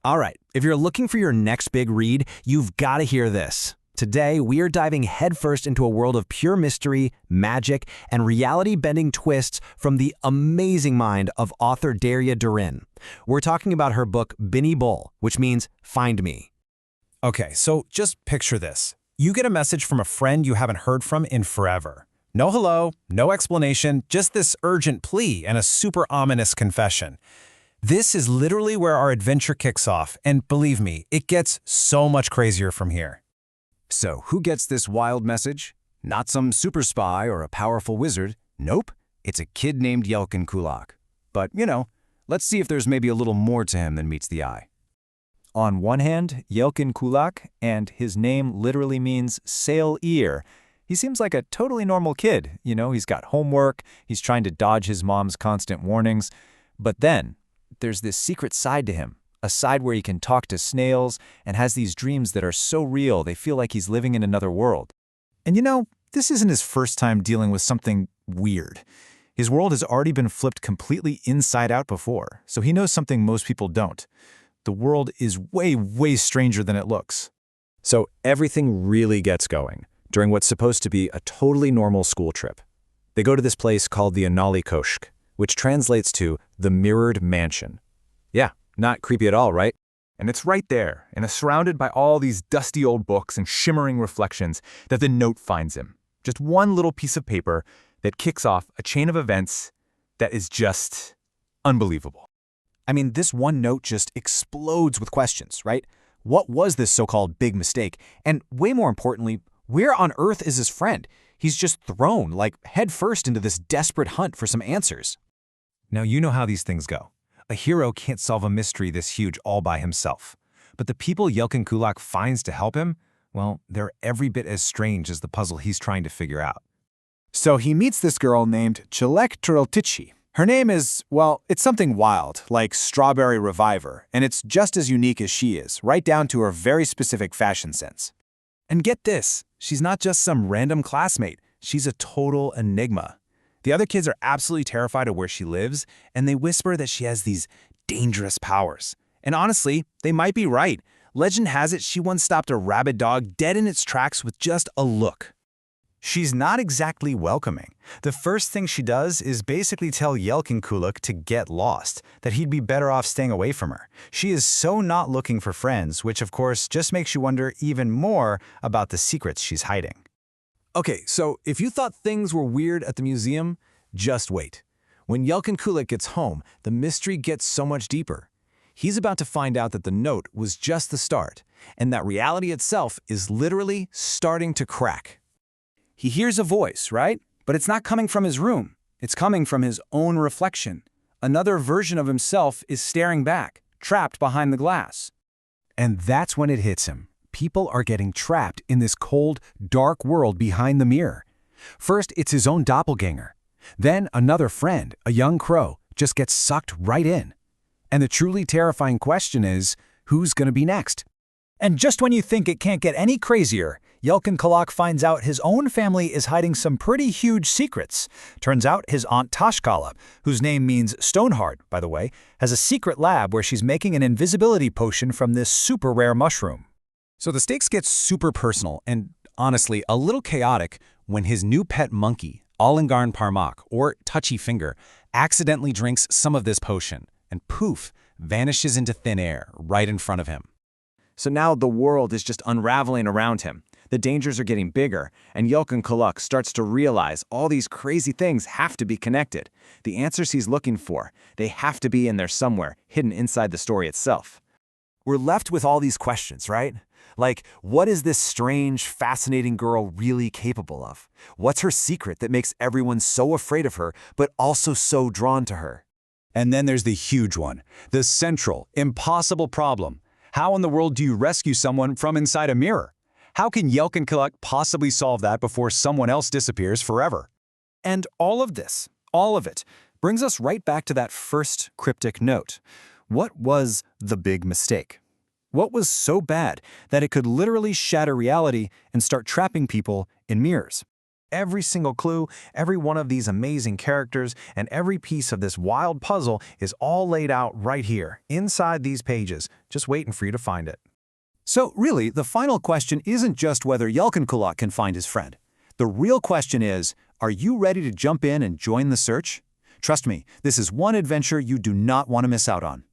All right, if you're looking for your next big read, you've got to hear this. Today, we are diving headfirst into a world of pure mystery, magic, and reality-bending twists from the amazing mind of author Daria Durin. We're talking about her book, Binny Bull, which means Find Me. Okay, so just picture this. You get a message from a friend you haven't heard from in forever. No hello, no explanation, just this urgent plea and a super ominous confession. This is literally where our adventure kicks off, and believe me, it gets so much crazier from here. So who gets this wild message? Not some super spy or a powerful wizard. Nope, it's a kid named Yelkenkulak. But, let's see if there's maybe a little more to him than meets the eye. On one hand, Yelkenkulak, and his name literally means sail ear. He seems like a totally normal kid. He's got homework, he's trying to dodge his mom's constant warnings. But then, there's this secret side to him, a side where he can talk to snails and has these dreams that are so real they feel like he's living in another world. And this isn't his first time dealing with something weird. His world has already been flipped completely inside out before, so he knows something most people don't. The world is way, way stranger than it looks. So everything really gets going during what's supposed to be a totally normal school trip. They go to this place called the Koshk, which translates to the mirrored mansion. Yeah, not creepy at all, right? And it's right there, and it's surrounded by all these dusty old books and shimmering reflections that the note finds him. Just one little piece of paper that kicks off a chain of events that is just unbelievable. I mean, this one note just explodes with questions, right? What was this so-called big mistake? And way more importantly, where on earth is his friend? He's just thrown, headfirst into this desperate hunt for some answers. Now you know how these things go. A hero can't solve a mystery this huge all by himself. But the people Yelkenkulak finds to help him, well, they're every bit as strange as the puzzle he's trying to figure out. So he meets this girl named Yelkenkulak. Her name is, it's something wild, like Strawberry Reviver, and it's just as unique as she is, right down to her very specific fashion sense. And get this, she's not just some random classmate, she's a total enigma. The other kids are absolutely terrified of where she lives, and they whisper that she has these dangerous powers. And honestly, they might be right. Legend has it she once stopped a rabid dog dead in its tracks with just a look. She's not exactly welcoming. The first thing she does is basically tell Yelkenkulak to get lost, that he'd be better off staying away from her. She is so not looking for friends, which of course just makes you wonder even more about the secrets she's hiding. Okay, so if you thought things were weird at the museum, just wait. When Yelkenkulak gets home, the mystery gets so much deeper. He's about to find out that the note was just the start, and that reality itself is literally starting to crack. He hears a voice, right? But it's not coming from his room. It's coming from his own reflection. Another version of himself is staring back, trapped behind the glass. And that's when it hits him. People are getting trapped in this cold, dark world behind the mirror. First, it's his own doppelganger. Then another friend, a young crow, just gets sucked right in. And the truly terrifying question is, who's going to be next? And just when you think it can't get any crazier, Yelkenkulak finds out his own family is hiding some pretty huge secrets. Turns out his aunt Tashkala, whose name means Stonehard, by the way, has a secret lab where she's making an invisibility potion from this super rare mushroom. So the stakes get super personal and, honestly, a little chaotic when his new pet monkey, Alangarn Parmak, or Touchy Finger, accidentally drinks some of this potion and poof, vanishes into thin air right in front of him. So now the world is just unraveling around him. The dangers are getting bigger, and Yelkenkulak starts to realize all these crazy things have to be connected. The answers he's looking for, they have to be in there somewhere, hidden inside the story itself. We're left with all these questions, right? Like, what is this strange, fascinating girl really capable of? What's her secret that makes everyone so afraid of her, but also so drawn to her? And then there's the huge one, the central, impossible problem. How in the world do you rescue someone from inside a mirror? How can Yelkenkulak possibly solve that before someone else disappears forever? And all of this, all of it, brings us right back to that first cryptic note. What was the big mistake? What was so bad that it could literally shatter reality and start trapping people in mirrors? Every single clue, every one of these amazing characters, and every piece of this wild puzzle is all laid out right here, inside these pages, just waiting for you to find it. So really, the final question isn't just whether Yelkenkulak can find his friend. The real question is, are you ready to jump in and join the search? Trust me, this is one adventure you do not want to miss out on.